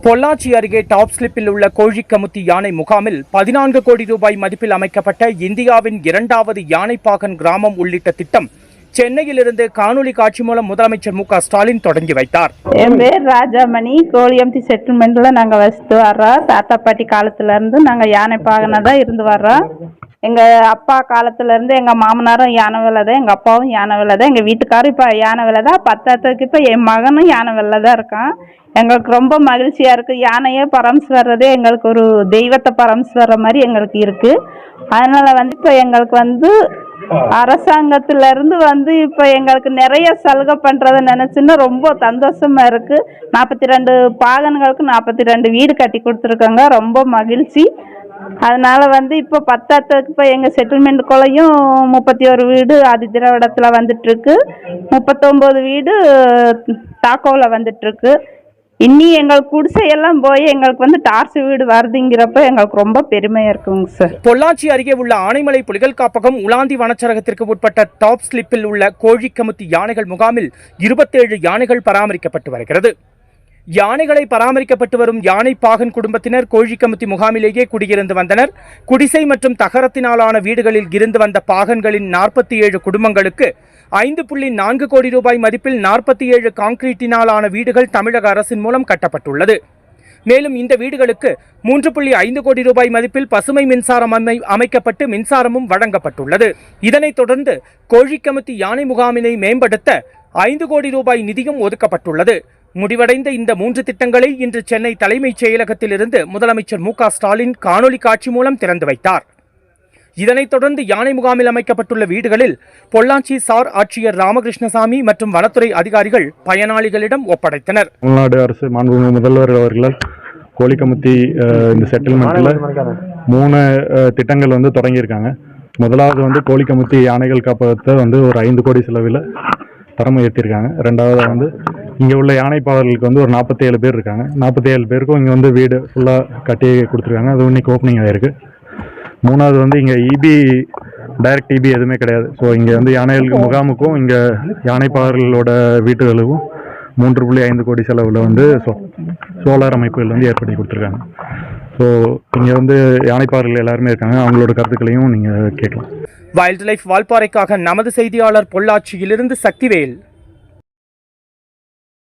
பொள்ளாச்சி அருகே டாப் ஸ்லிப்பில் உள்ள கோழிக்கமுத்தி யானை முகாமில் 14 கோடி ரூபாய் மதிப்பில் அமைக்கப்பட்ட இந்தியாவின் 2வது யானைப்பாகன் கிராமம் உள்ளிட்ட திட்டம் சென்னையிலிருந்து காணொலி காட்சி மூலம் முதலமைச்சர் மு.க.ஸ்டாலின் தொடங்கி வைத்தார். என் பேர் ராஜாமணி. கோழிக்கமுத்தி செட்டில்மெண்ட்ல நாங்க வசித்து வர்றோம். தாத்தா பாட்டி காலத்துல இருந்து நாங்க யானைப்பாகனா தான் இருந்து வர்றோம். எங்க அப்பா காலத்துல இருந்து எங்க மாமனாரும் யானை வேலைதான், எங்க அப்பாவும் யானை வேலைதான், எங்க வீட்டுக்காரும் இப்ப யானை வேலைதான். பத்தாத்துக்கு இப்ப என் மகனும் யானை வேலைதான் இருக்கான். எங்களுக்கு ரொம்ப மகிழ்ச்சியா இருக்கு. யானையே பராமரிச்சு வர்றதே எங்களுக்கு ஒரு தெய்வத்தை பராமரிச்சு வர்ற மாதிரி எங்களுக்கு இருக்கு. அதனால இப்ப எங்களுக்கு அரசாங்கத்துல இருந்து இப்ப எங்களுக்கு நிறைய சலுகை பண்றதை நினைச்சுன்னா ரொம்ப சந்தோஷமா இருக்கு. 42 பாகன்களுக்கு 42 வீடு கட்டி கொடுத்துருக்காங்க. ரொம்ப மகிழ்ச்சி. அதனால இப்ப பத்தாத்துக்கு இப்ப எங்க செட்டில்மெண்ட்டுக்குள்ளையும் 31 வீடு ஆதி திராவிடத்துல வந்துட்டு இருக்கு. 39 வீடு தாக்கோல வந்துட்டு இருக்கு. இன்னி எங்களுக்கு குடிசையெல்லாம் போய் எங்களுக்கு டார்ச் வீடு வருதுங்கிறப்ப எங்களுக்கு ரொம்ப பெருமையா இருக்குங்க சார். பொள்ளாச்சி அருகே உள்ள ஆனைமலை புலிகள் காப்பகம் உலாந்தி வனச்சரகத்திற்கு உட்பட்ட டாப் ஸ்லிப்பில் உள்ள கோழிக்கமுத்தி யானைகள் முகாமில் 27 யானைகள் பராமரிக்கப்பட்டு வருகிறது. யானைகளை பராமரிக்கப்பட்டு வரும் யானைப்பாகன் குடும்பத்தினர் கோழிக்கமுத்தி முகாமிலேயே குடியிருந்து வந்தனர். குடிசை மற்றும் தகரத்தினாலான வீடுகளில் இருந்து வந்த பாகன்களின் 47 குடும்பங்களுக்கு 5.4 கோடி ரூபாய் மதிப்பில் 47 கான்கிரீட்டினாலான வீடுகள் தமிழக அரசின் மூலம் கட்டப்பட்டுள்ளது. மேலும் இந்த வீடுகளுக்கு 3.5 கோடி ரூபாய் மதிப்பில் பசுமை மின்சாரம் அமைக்கப்பட்டு மின்சாரமும் வழங்கப்பட்டுள்ளது. இதனைத் தொடர்ந்து கோழிக்கமுத்தி யானை முகாமினை மேம்படுத்த 5 கோடி ரூபாய் நிதியும் ஒதுக்கப்பட்டுள்ளது. முடிவடைந்த இந்த 3 திட்டங்களை இன்று சென்னை தலைமைச் செயலகத்திலிருந்து முதலமைச்சர் மு.க.ஸ்டாலின் காணொலி காட்சி மூலம் திறந்து வைத்தார். இதனைத் தொடர்ந்து யானை முகாமில் அமைக்கப்பட்டுள்ள வீடுகளில் பொள்ளாச்சி சார் ஆட்சியர் ராமகிருஷ்ணசாமி மற்றும் வனத்துறை அதிகாரிகள் பயனாளிகளிடம் ஒப்படைத்தனர். தமிழ்நாடு அரசு மாண்புமிகு முதல்வர் அவர்களால் கோழிக்கமுத்தி இந்த செட்டில்மெண்ட்ல 3 திட்டங்கள் தொடங்கியிருக்காங்க. முதலாவது கோழிக்கமுத்தி யானைகள் காப்பகத்தை ஒரு 5 கோடி செலவில் தரம் உயர்த்தியிருக்காங்க. ரெண்டாவது இங்கே உள்ள யானைப்பாகர்களுக்கு ஒரு 47 பேர் இருக்காங்க. 47 பேருக்கும் இங்கே வீடு ஃபுல்லாக கட்டி கொடுத்துருக்காங்க. அது இன்னைக்கு ஓப்பனிங் ஆகிருக்கு. மூணாவது இங்கே டைரக்ட் இபி எதுவுமே கிடையாது. ஸோ இங்கே யானைகளுக்கு முகாமுக்கும் இங்கே யானைப்பாகர்களோட வீட்டுகளுக்கும் 3.5 கோடி செலவில் சோலார் அமைப்புகள் ஏற்படுத்தி கொடுத்துருக்காங்க. ஸோ இங்கே யானைப்பாகர்கள் எல்லாருமே இருக்காங்க. அவங்களோட கருத்துக்களையும் நீங்கள் கேட்கலாம். வைல்ட் லைஃப் வால்பாறைக்காக நமது செய்தியாளர் பொள்ளாச்சியிலிருந்து சக்திவேல்.